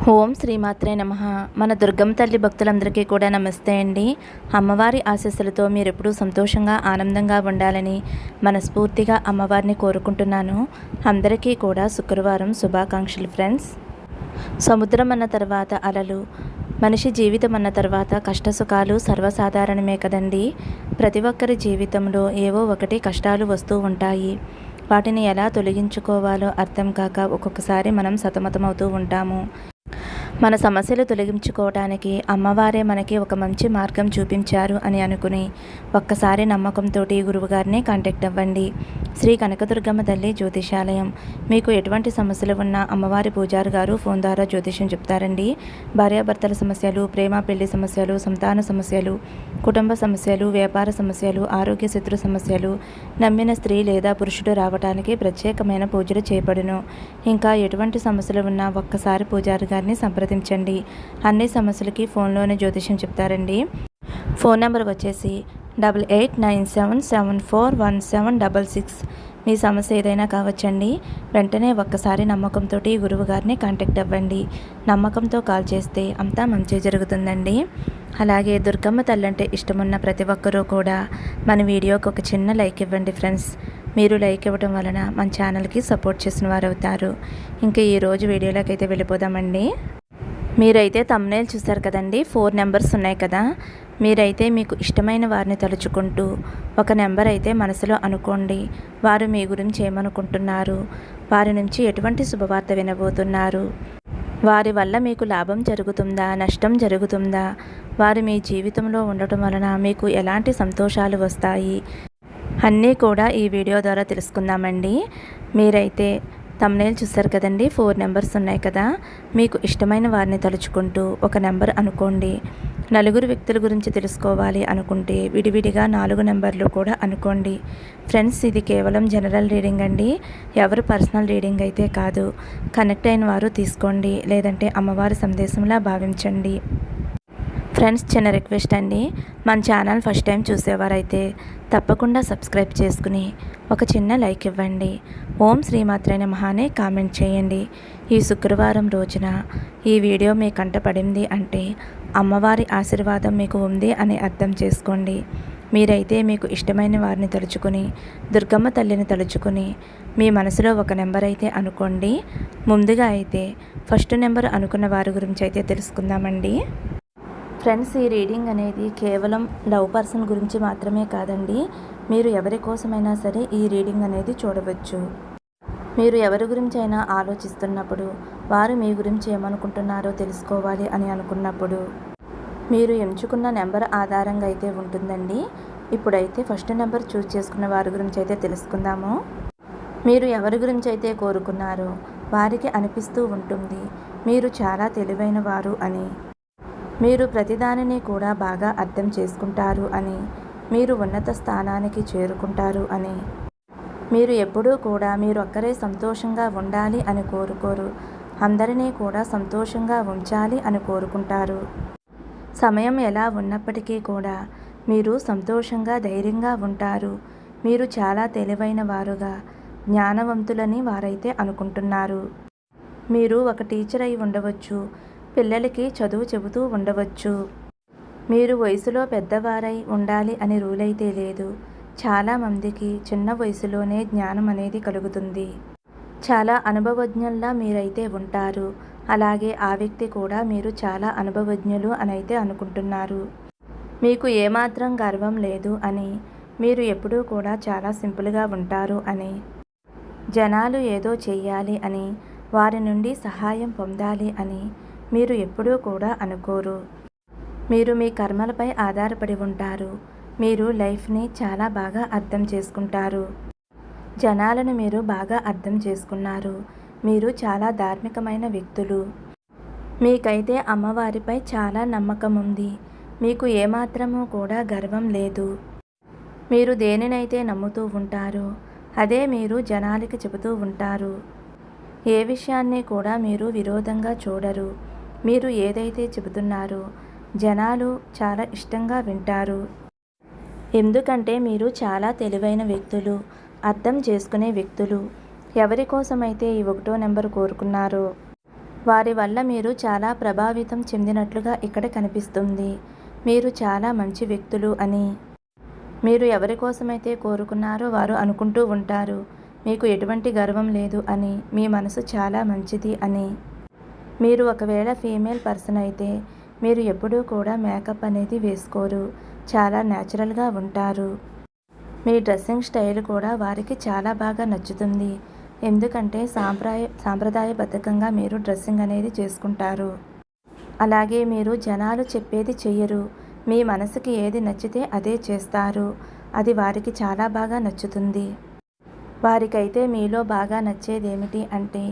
ఓం శ్రీమాత్రే నమః. మన దుర్గమ్మ తల్లి భక్తులందరికీ కూడా నమస్తే అండి. అమ్మవారి ఆశీస్సులతో మీరు ఎప్పుడూ సంతోషంగా ఆనందంగా ఉండాలని మనస్ఫూర్తిగా అమ్మవారిని కోరుకుంటున్నాను. అందరికీ కూడా శుక్రవారం శుభాకాంక్షలు ఫ్రెండ్స్. సముద్రం అన్న తర్వాత అలలు, మనిషి జీవితం అన్న తర్వాత కష్టసుఖాలు సర్వసాధారణమే కదండి. ప్రతి ఒక్కరి జీవితంలో ఏవో ఒకటి కష్టాలు వస్తూ ఉంటాయి. వాటిని ఎలా తొలగించుకోవాలో అర్థం కాక ఒక్కొక్కసారి మనం సతమతమవుతూ ఉంటాము. మన సమస్యలు తొలగించుకోవడానికి అమ్మవారే మనకి ఒక మంచి మార్గం చూపించారు అని అనుకుని ఒక్కసారి నమ్మకంతో గురువుగారిని కాంటాక్ట్ అవ్వండి. శ్రీ కనకదుర్గమ్మ తల్లి జ్యోతిషాలయం. మీకు ఎటువంటి సమస్యలు ఉన్నా అమ్మవారి పూజారి గారు ఫోన్ ద్వారా జ్యోతిషం చెప్తారండి. భార్యాభర్తల సమస్యలు, ప్రేమ పెళ్లి సమస్యలు, సంతాన సమస్యలు, కుటుంబ సమస్యలు, వ్యాపార సమస్యలు, ఆరోగ్య శత్రు సమస్యలు, నమ్మిన స్త్రీ లేదా పురుషుడు రావడానికి ప్రత్యేకమైన పూజలు చేపడును. ఇంకా ఎటువంటి సమస్యలు ఉన్నా ఒక్కసారి పూజారి గారిని సంప్రదించండి. అన్ని సమస్యలకి ఫోన్లోనే జ్యోతిషం చెప్తారండి. ఫోన్ నెంబర్ వచ్చేసి 8897741766. మీ సమస్య ఏదైనా కావచ్చండి. వెంటనే ఒక్కసారి నమ్మకంతో గురువు గారిని కాంటాక్ట్ అవ్వండి. నమ్మకంతో కాల్ చేస్తే అంతా మంచి జరుగుతుందండి. అలాగే దుర్గమ్మ తల్లి అంటే ఇష్టమున్న ప్రతి ఒక్కరూ కూడా మన వీడియోకి ఒక చిన్న లైక్ ఇవ్వండి ఫ్రెండ్స్. మీరు లైక్ ఇవ్వడం వలన మన ఛానల్కి సపోర్ట్ చేసిన వారు అవుతారు. ఇంకా ఈరోజు వీడియోలోకి అయితే వెళ్ళిపోదామండి. మీరైతే థంబ్నెయిల్ చూసారు కదండి, 4 నెంబర్స్ ఉన్నాయి కదా. మీరైతే మీకు ఇష్టమైన వారిని తలుచుకుంటూ ఒక నెంబర్ అయితే మనసులో అనుకోండి. వారు మీ గురించి ఏమనుకుంటున్నారు, వారి నుంచి ఎటువంటి శుభవార్త వినబోతున్నారు, వారి వల్ల మీకు లాభం జరుగుతుందా, నష్టం జరుగుతుందా, వారు మీ జీవితంలో ఉండటం వలన మీకు ఎలాంటి సంతోషాలు వస్తాయి అన్నీ కూడా ఈ వీడియో ద్వారా తెలుసుకుందామండి. మీరైతే థంబ్నెయిల్ చూస్తారు కదండి, 4 నెంబర్స్ ఉన్నాయి కదా. మీకు ఇష్టమైన వారిని తలుచుకుంటూ ఒక నెంబర్ అనుకోండి. నలుగురు వ్యక్తుల గురించి తెలుసుకోవాలి అనుకుంటే విడివిడిగా 4 నెంబర్లు కూడా అనుకోండి. ఫ్రెండ్స్, ఇది కేవలం జనరల్ రీడింగ్ అండి. ఎవరు పర్సనల్ రీడింగ్ అయితే కాదు. కనెక్ట్ అయిన వారు తీసుకోండి, లేదంటే అమ్మవారి సందేశంలా భావించండి. ఫ్రెండ్స్, చిన్న రిక్వెస్ట్ అండి. మన ఛానల్ ఫస్ట్ టైం చూసేవారైతే తప్పకుండా సబ్స్క్రైబ్ చేసుకుని ఒక చిన్న లైక్ ఇవ్వండి. ఓం శ్రీమాత్రే నమః అని కామెంట్ చేయండి. ఈ శుక్రవారం రోజున ఈ వీడియో మీ కంట పడింది అంటే అమ్మవారి ఆశీర్వాదం మీకు ఉంది అని అర్థం చేసుకోండి. మీరైతే మీకు ఇష్టమైన వారిని తలుచుకుని, దుర్గమ్మ తల్లిని తలుచుకుని మీ మనసులో ఒక నెంబర్ అయితే అనుకోండి. ముందుగా అయితే ఫస్ట్ నెంబర్ అనుకున్న వారి గురించి అయితే తెలుసుకుందామండి. ఫ్రెండ్స్, ఈ రీడింగ్ అనేది కేవలం లవ్ పర్సన్ గురించి మాత్రమే కాదండి. మీరు ఎవరి కోసమైనా సరే ఈ రీడింగ్ అనేది చూడవచ్చు. మీరు ఎవరి గురించి అయినా ఆలోచిస్తున్నప్పుడు, వారు మీ గురించి ఏమనుకుంటున్నారో తెలుసుకోవాలి అని అనుకున్నప్పుడు మీరు ఎంచుకున్న నెంబర్ ఆధారంగా అయితే ఉంటుందండి. ఇప్పుడైతే ఫస్ట్ నెంబర్ చూస్ చేసుకున్న వారి గురించి అయితే తెలుసుకుందాము. మీరు ఎవరి గురించి అయితే కోరుకున్నారో వారికి అనిపిస్తూ ఉంటుంది మీరు చాలా తెలివైన వారు అని, మీరు ప్రతిదానిని కూడా బాగా అర్థం చేసుకుంటారు అని, మీరు ఉన్నత స్థానానికి చేరుకుంటారు అని, మీరు ఎప్పుడూ కూడా మీరొక్కరే సంతోషంగా ఉండాలి అని కోరుకోరు, అందరినీ కూడా సంతోషంగా ఉంచాలి అని కోరుకుంటారు. సమయం ఎలా ఉన్నప్పటికీ కూడా మీరు సంతోషంగా ధైర్యంగా ఉంటారు. మీరు చాలా తెలివైన వారుగా, జ్ఞానవంతులని వారైతే అనుకుంటున్నారు. మీరు ఒక టీచర్ అయి ఉండవచ్చు, పిల్లలకి చదువు చెబుతూ ఉండవచ్చు. మీరు వయసులో పెద్దవారై ఉండాలి అని రూల్ అయితే లేదు. చాలామందికి చిన్న వయసులోనే జ్ఞానం అనేది కలుగుతుంది. చాలా అనుభవజ్ఞుల్లా మీరైతే ఉంటారు. అలాగే ఆ వ్యక్తి కూడా మీరు చాలా అనుభవజ్ఞులు అని అయితే అనుకుంటున్నారు. మీకు ఏమాత్రం గర్వం లేదు అని, మీరు ఎప్పుడూ కూడా చాలా సింపుల్గా ఉంటారు అని, జనాలు ఏదో చెయ్యాలి అని, వారి నుండి సహాయం పొందాలి అని మీరు ఎప్పుడూ కూడా అనుకోరు. మీరు మీ కర్మలపై ఆధారపడి ఉంటారు. మీరు లైఫ్ని చాలా బాగా అర్థం చేసుకుంటారు. జనాలను మీరు బాగా అర్థం చేసుకున్నారు. మీరు చాలా ధార్మికమైన వ్యక్తులు. మీకైతే అమ్మవారిపై చాలా నమ్మకం ఉంది. మీకు ఏమాత్రమూ కూడా గర్వం లేదు. మీరు దేనినైతే నమ్ముతూ ఉంటారో అదే మీరు జనాలకి చెబుతూ ఉంటారు. ఏ విషయాన్ని కూడా మీరు విరోధంగా చూడరు. మీరు ఏదైతే చెబుతున్నారో జనాలు చాలా ఇష్టంగా వింటారు. ఎందుకంటే మీరు చాలా తెలివైన వ్యక్తులు, అర్థం చేసుకునే వ్యక్తులు. ఎవరి కోసమైతే ఈ 1వ నెంబర్ కోరుకున్నారో వారి వల్ల మీరు చాలా ప్రభావితం చెందినట్లుగా ఇక్కడ కనిపిస్తుంది. మీరు చాలా మంచి వ్యక్తులు అని మీరు ఎవరి కోసమైతే కోరుకున్నారో వారు అనుకుంటూ ఉంటారు. మీకు ఎటువంటి గర్వం లేదు అని, మీ మనసు చాలా మంచిది అని. మీరు ఒకవేళ ఫీమేల్ పర్సన్ అయితే మీరు ఎప్పుడూ కూడా మేకప్ అనేది వేసుకోరు. చాలా న్యాచురల్గా ఉంటారు. మీ డ్రెస్సింగ్ స్టైల్ కూడా వారికి చాలా బాగా నచ్చుతుంది. ఎందుకంటే సాంప్రదాయబద్ధంగా మీరు డ్రెస్సింగ్ అనేది చేసుకుంటారు. అలాగే మీరు జనాలు చెప్పేది చెయ్యరు. మీ మనసుకి ఏది నచ్చితే అదే చేస్తారు. అది వారికి చాలా బాగా నచ్చుతుంది. వారికైతే మీలో బాగా నచ్చేదేమిటి అంటే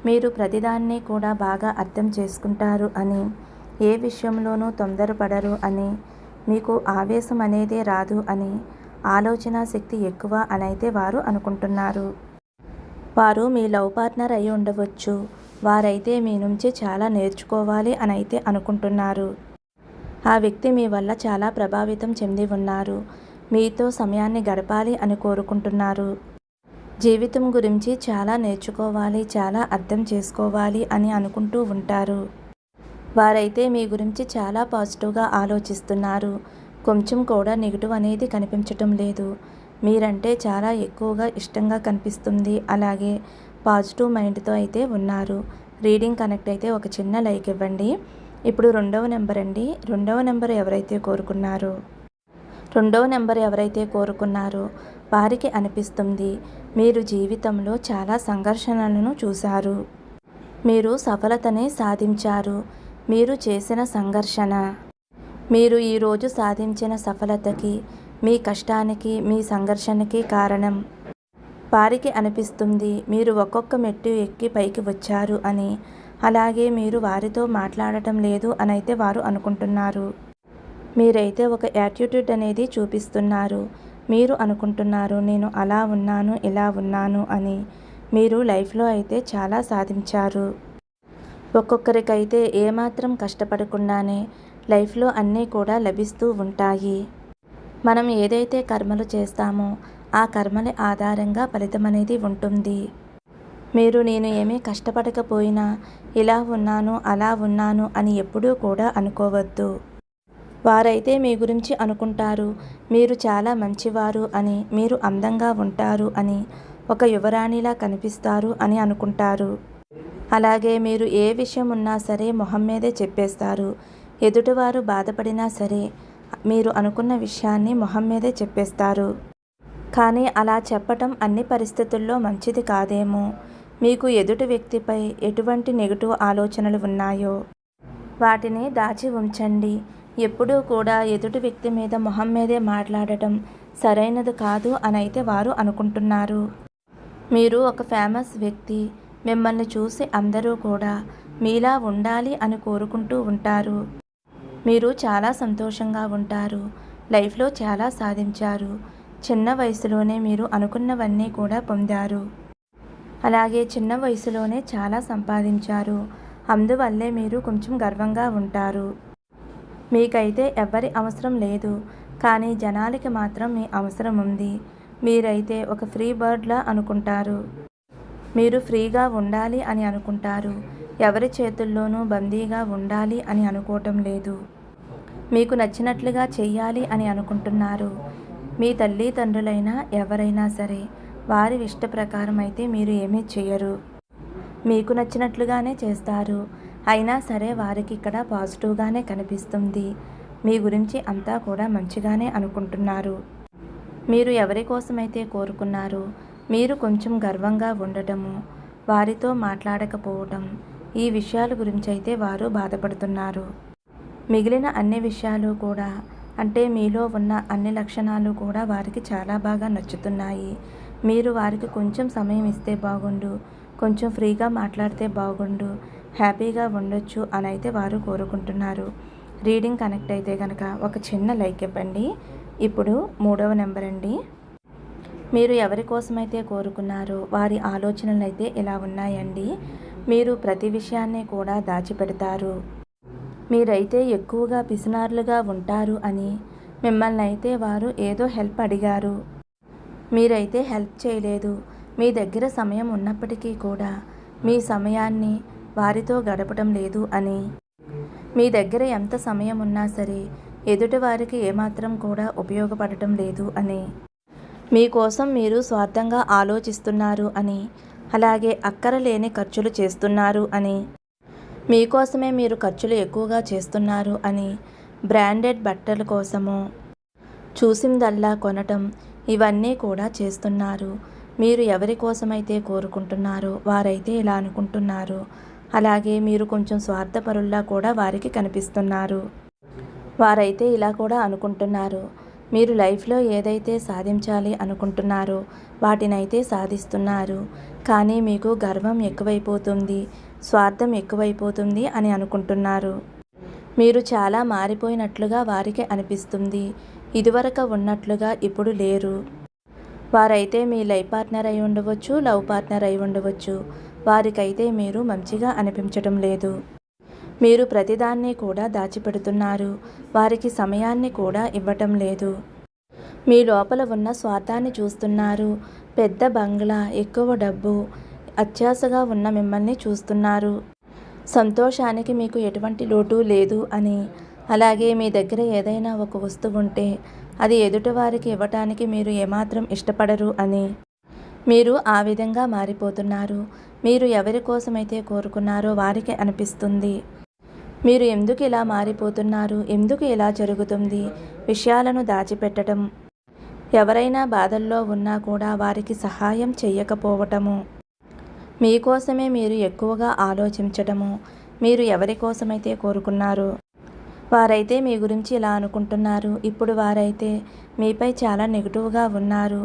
మీరు ప్రతిదాన్ని కూడా బాగా అర్థం చేసుకుంటారు అని, ఏ విషయంలోనూ తొందరపడరు అని, మీకు ఆవేశం అనేదే రాదు అని, ఆలోచన శక్తి ఎక్కువ అనైతే వారు అనుకుంటున్నారు. వారు మీ లవ్ పార్ట్నర్ అయి ఉండవచ్చు. వారైతే మీ నుంచి చాలా నేర్చుకోవాలి అని అయితే అనుకుంటున్నారు. ఆ వ్యక్తి మీ వల్ల చాలా ప్రభావితం చెంది ఉన్నారు. మీతో సమయాన్ని గడపాలి అని కోరుకుంటున్నారు. జీవితం గురించి చాలా నేర్చుకోవాలి, చాలా అర్థం చేసుకోవాలి అని అనుకుంటూ ఉంటారు. వారైతే మీ గురించి చాలా పాజిటివ్గా ఆలోచిస్తున్నారు. కొంచెం కూడా నెగిటివ్ అనేది కనిపించటం లేదు. మీరంటే చాలా ఎక్కువగా ఇష్టంగా కనిపిస్తుంది. అలాగే పాజిటివ్ మైండ్తో అయితే ఉన్నారు. రీడింగ్ కనెక్ట్ అయితే ఒక చిన్న లైక్ ఇవ్వండి. ఇప్పుడు రెండవ నెంబర్ అండి. రెండవ నెంబర్ ఎవరైతే కోరుకున్నారో వారికి అనిపిస్తుంది మీరు జీవితంలో చాలా సంఘర్షణలను చూశారు. మీరు సఫలతనే సాధించారు. మీరు చేసిన సంఘర్షణ, మీరు ఈరోజు సాధించిన సఫలతకి, మీ కష్టానికి, మీ సంఘర్షణకి కారణం. వారికి అనిపిస్తుంది మీరు ఒక్కొక్క మెట్టు ఎక్కి పైకి వచ్చారు అని. అలాగే మీరు వారితో మాట్లాడటం లేదు అని అయితే వారు అనుకుంటున్నారు. మీరైతే ఒక యాటిట్యూడ్ అనేది చూపిస్తున్నారు. మీరు అనుకుంటున్నారు నేను అలా ఉన్నాను, ఇలా ఉన్నాను అని. మీరు లైఫ్లో అయితే చాలా సాధించారు. ఒక్కొక్కరికైతే ఏమాత్రం కష్టపడకుండానే లైఫ్లో అన్నీ కూడా లభిస్తూ ఉంటాయి. మనం ఏదైతే కర్మలు చేస్తామో ఆ కర్మల ఆధారంగా ఫలితం అనేది ఉంటుంది. మీరు నేను ఏమీ కష్టపడకపోయినా ఇలా ఉన్నాను, అలా ఉన్నాను అని ఎప్పుడూ కూడా అనుకోవద్దు. వారైతే మీ గురించి అనుకుంటారు మీరు చాలా మంచివారు అని, మీరు అందంగా ఉంటారు అని, ఒక యువరాణిలా కనిపిస్తారు అని అనుకుంటారు. అలాగే మీరు ఏ విషయం ఉన్నా సరే మొహం మీదే చెప్పేస్తారు. ఎదుటివారు బాధపడినా సరే మీరు అనుకున్న విషయాన్ని మొహం మీదే చెప్పేస్తారు. కానీ అలా చెప్పటం అన్ని పరిస్థితుల్లో మంచిది కాదేమో. మీకు ఎదుటి వ్యక్తిపై ఎటువంటి నెగటివ్ ఆలోచనలు ఉన్నాయో వాటిని దాచి ఉంచండి. ఎప్పుడూ కూడా ఎదుటి వ్యక్తి మీద మొహం మీదే మాట్లాడటం సరైనది కాదు అనైతే వారు అనుకుంటున్నారు. మీరు ఒక ఫేమస్ వ్యక్తి. మిమ్మల్ని చూసి అందరూ కూడా మీలా ఉండాలి అని కోరుకుంటూ ఉంటారు. మీరు చాలా సంతోషంగా ఉంటారు. లైఫ్లో చాలా సాధించారు. చిన్న వయసులోనే మీరు అనుకున్నవన్నీ కూడా పొందారు. అలాగే చిన్న వయసులోనే చాలా సంపాదించారు. అందువల్లే మీరు కొంచెం గర్వంగా ఉంటారు. మీకైతే ఎవ్వరి అవసరం లేదు, కానీ జనాలకి మాత్రం మీ అవసరం ఉంది. మీరైతే ఒక ఫ్రీ బర్డ్లా అనుకుంటారు. మీరు ఫ్రీగా ఉండాలి అని అనుకుంటారు. ఎవరి చేతుల్లోనూ బందీగా ఉండాలి అని అనుకోవటం లేదు. మీకు నచ్చినట్లుగా చెయ్యాలి అని అనుకుంటున్నారు. మీ తల్లిదండ్రులైనా ఎవరైనా సరే వారి ఇష్ట ప్రకారం అయితే మీరు ఏమీ చెయ్యరు. మీకు నచ్చినట్లుగానే చేస్తారు. అయినా సరే వారికి ఇక్కడ పాజిటివ్గానే కనిపిస్తుంది. మీ గురించి అంతా కూడా మంచిగానే అనుకుంటున్నారు. మీరు ఎవరి కోసమైతే కోరుకున్నారో మీరు కొంచెం గర్వంగా ఉండటము, వారితో మాట్లాడకపోవటం, ఈ విషయాల గురించి అయితే వారు బాధపడుతున్నారు. మిగిలిన అన్ని విషయాలు కూడా అంటే మీలో ఉన్న అన్ని లక్షణాలు కూడా వారికి చాలా బాగా నచ్చుతున్నాయి. మీరు వారికి కొంచెం సమయం ఇస్తే బాగుండు, కొంచెం ఫ్రీగా మాట్లాడితే బాగుండు, హ్యాపీగా ఉండొచ్చు అని అయితే వారు కోరుకుంటున్నారు. రీడింగ్ కనెక్ట్ అయితే కనుక ఒక చిన్న లైక్ ఇవ్వండి. ఇప్పుడు మూడవ నెంబర్ అండి. మీరు ఎవరి కోసమైతే కోరుకున్నారో వారి ఆలోచనలు అయితే ఇలా ఉన్నాయండి. మీరు ప్రతి విషయాన్ని కూడా దాచిపెడతారు. మీరైతే ఎక్కువగా పిసినారులుగా ఉంటారు అని, మిమ్మల్ని అయితే వారు ఏదో హెల్ప్ అడిగారు, మీరైతే హెల్ప్ చేయలేదు. మీ దగ్గర సమయం ఉన్నప్పటికీ కూడా మీ సమయాన్ని వారితో గడపటం లేదు అని, మీ దగ్గర ఎంత సమయం ఉన్నా సరే ఎదుటి వారికి ఏమాత్రం కూడా ఉపయోగపడటం లేదు అని, మీకోసం మీరు స్వార్థంగా ఆలోచిస్తున్నారు అని, అలాగే అక్కరలేని ఖర్చులు చేస్తున్నారు అని, మీకోసమే మీరు ఖర్చులు ఎక్కువగా చేస్తున్నారు అని, బ్రాండెడ్ బట్టల కోసము చూసిందల్లా కొనటం, ఇవన్నీ కూడా చేస్తున్నారు. మీరు ఎవరి కోసమైతే కోరుకుంటున్నారో వారైతే ఇలా అనుకుంటున్నారు. అలాగే మీరు కొంచెం స్వార్థపరుల్లా కూడా వారికి కనిపిస్తున్నారు. వారైతే ఇలా కూడా అనుకుంటున్నారు, మీరు లైఫ్లో ఏదైతే సాధించాలి అనుకుంటున్నారో వాటినైతే సాధిస్తున్నారు, కానీ మీకు గర్వం ఎక్కువైపోతుంది, స్వార్థం ఎక్కువైపోతుంది అని అనుకుంటున్నారు. మీరు చాలా మారిపోయినట్లుగా వారికి అనిపిస్తుంది. ఇదివరకు ఉన్నట్లుగా ఇప్పుడు లేరు. వారైతే మీ లైఫ్ పార్ట్నర్ అయి ఉండవచ్చు, లవ్ పార్ట్నర్ అయి ఉండవచ్చు. వారికైతే మీరు మంచిగా అనిపించటం లేదు. మీరు ప్రతిదాన్ని కూడా దాచిపెడుతున్నారు. వారికి సమయాన్ని కూడా ఇవ్వటం లేదు. మీ లోపల ఉన్న స్వార్థాన్ని చూస్తున్నారు. పెద్ద బంగ్లా, ఎక్కువ డబ్బు, అత్యాశగా ఉన్న మిమ్మల్ని చూస్తున్నారు. సంతోషానికి మీకు ఎటువంటి లోటు లేదు అని, అలాగే మీ దగ్గర ఏదైనా ఒక వస్తువు ఉంటే అది ఎదుటివారికి ఇవ్వటానికి మీరు ఏమాత్రం ఇష్టపడరు అని, మీరు ఆ విధంగా మారిపోతున్నారు. మీరు ఎవరి కోసమైతే కోరుకున్నారో వారికి అనిపిస్తుంది. మీరు ఎందుకు ఇలా మారిపోతున్నారు, ఎందుకు ఇలా జరుగుతుంది, విషయాలను దాచిపెట్టడం, ఎవరైనా బాధల్లో ఉన్నా కూడా వారికి సహాయం చెయ్యకపోవటము, మీకోసమే మీరు ఎక్కువగా ఆలోచించటము, మీరు ఎవరి కోసమైతే కోరుకున్నారో వారైతే మీ గురించి ఇలా అనుకుంటున్నారు. ఇప్పుడు వారైతే మీపై చాలా నెగిటివ్గా ఉన్నారు.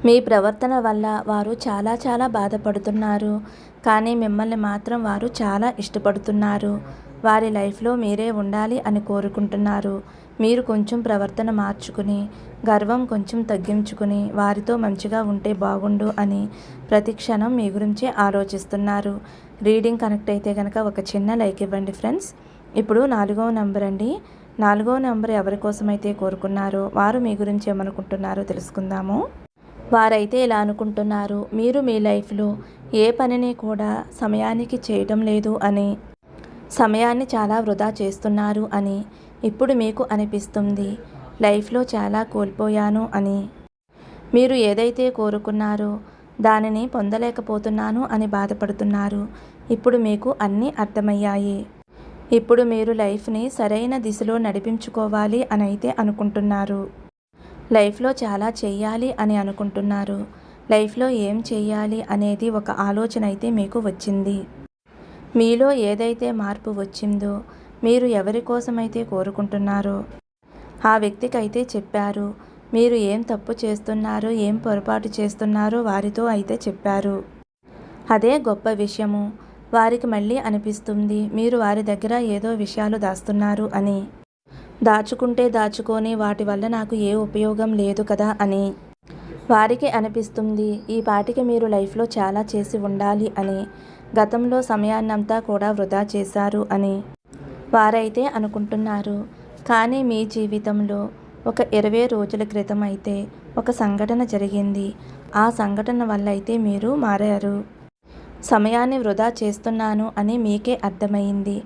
మీ ప్రవర్తన వల్ల వారు చాలా చాలా బాధపడుతున్నారు. కానీ మిమ్మల్ని మాత్రం వారు చాలా ఇష్టపడుతున్నారు. వారి లైఫ్లో మీరే ఉండాలి అని కోరుకుంటున్నారు. మీరు కొంచెం ప్రవర్తన మార్చుకుని, గర్వం కొంచెం తగ్గించుకుని వారితో మంచిగా ఉంటే బాగుండు అని ప్రతి క్షణం మీ గురించే ఆలోచిస్తున్నారు. రీడింగ్ కనెక్ట్ అయితే కనుక ఒక చిన్న లైక్ ఇవ్వండి ఫ్రెండ్స్. ఇప్పుడు 4వ నంబర్ అండి. 4వ నంబర్ ఎవరి కోసమైతే కోరుకున్నారో వారు మీ గురించి ఏమనుకుంటున్నారో తెలుసుకుందాము. వారైతే ఇలా అనుకుంటున్నారు, మీరు మీ లైఫ్లో ఏ పనిని కూడా సమయానికి చేయటం లేదు అని, సమయాన్ని చాలా వృధా చేస్తున్నారు అని ఇప్పుడు మీకు అనిపిస్తుంది. లైఫ్లో చాలా కోల్పోయాను అని, మీరు ఏదైతే కోరుకున్నారో దానిని పొందలేకపోతున్నాను అని బాధపడుతున్నారు. ఇప్పుడు మీకు అన్నీ అర్థమయ్యాయి. ఇప్పుడు మీరు లైఫ్ని సరైన దిశలో నడిపించుకోవాలి అని అయితే అనుకుంటున్నారు. లైఫ్లో చాలా చెయ్యాలి అని అనుకుంటున్నారు. లైఫ్లో ఏం చెయ్యాలి అనేది ఒక ఆలోచన అయితే మీకు వచ్చింది. మీలో ఏదైతే మార్పు వచ్చిందో, మీరు ఎవరి కోసమైతే కోరుకుంటున్నారో ఆ వ్యక్తికి అయితే చెప్పారు. మీరు ఏం తప్పు చేస్తున్నారో, ఏం పొరపాటు చేస్తున్నారో వారితో అయితే చెప్పారు. అదే గొప్ప విషయము. వారికి మళ్ళీ అనిపిస్తుంది మీరు వారి దగ్గర ఏదో విషయాలు దాస్తున్నారు అని, దాచుకుంటే దాచుకొని వాటి వల్ల నాకు ఏ ఉపయోగం లేదు కదా అని వారికి అనిపిస్తుంది. ఈ పాటికి మీరు లైఫ్లో చాలా చేసి ఉండాలి అని, గతంలో సమయాన్నంతా కూడా వృధా చేశారు అని వారైతే అనుకుంటున్నారు. కానీ మీ జీవితంలో ఒక 20 రోజుల క్రితం అయితే ఒక సంఘటన జరిగింది. ఆ సంఘటన వల్ల అయితే మీరు మారారు. సమయాన్ని వృధా చేస్తున్నాను అని మీకే అర్థమైంది.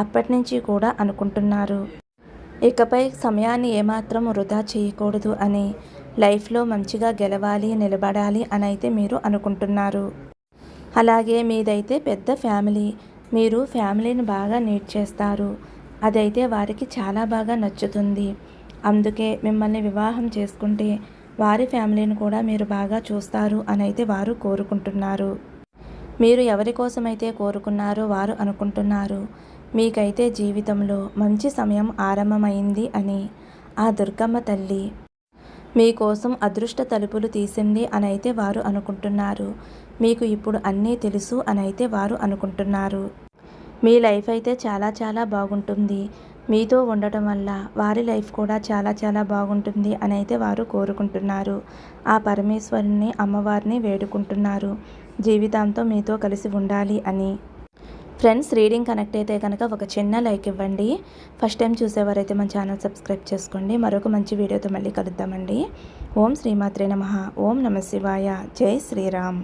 అప్పటి నుంచి కూడా అనుకుంటున్నారు, ఇకపై సమయాన్ని ఏమాత్రం వృధా చేయకూడదు అని, లైఫ్లో మంచిగా గెలవాలి, నిలబడాలి అని అయితే మీరు అనుకుంటున్నారు. అలాగే మీదైతే పెద్ద ఫ్యామిలీ. మీరు ఫ్యామిలీని బాగా నీడ్ చేస్తారు. అదైతే వారికి చాలా బాగా నచ్చుతుంది. అందుకే మిమ్మల్ని వివాహం చేసుకుంటే వారి ఫ్యామిలీని కూడా మీరు బాగా చూస్తారు అని అయితే వారు కోరుకుంటున్నారు. మీరు ఎవరి కోసమైతే కోరుకున్నారో వారు అనుకుంటున్నారు, మీకైతే జీవితంలో మంచి సమయం ఆరంభమైంది అని, ఆ దుర్గమ్మ తల్లి మీకోసం అదృష్ట తలుపులు తీసింది అని అయితే వారు అనుకుంటున్నారు. మీకు ఇప్పుడు అన్నీ తెలుసు అని అయితే వారు అనుకుంటున్నారు. మీ లైఫ్ అయితే చాలా చాలా బాగుంటుంది. మీతో ఉండటం వల్ల వారి లైఫ్ కూడా చాలా చాలా బాగుంటుంది అని అయితే వారు కోరుకుంటున్నారు. ఆ పరమేశ్వరుని, అమ్మవారిని వేడుకుంటున్నారు జీవితాంతం మీతో కలిసి ఉండాలి అని. ఫ్రెండ్స్, రీడింగ్ కనెక్ట్ అయితే కనుక ఒక చిన్న లైక్ ఇవ్వండి. ఫస్ట్ టైం చూసేవారైతే మన ఛానల్ సబ్స్క్రైబ్ చేసుకోండి. మరొక మంచి వీడియోతో మళ్ళీ కలుద్దామండి. ఓం శ్రీమాత్రే నమః. ఓం నమః శివాయ. జై శ్రీరామ్.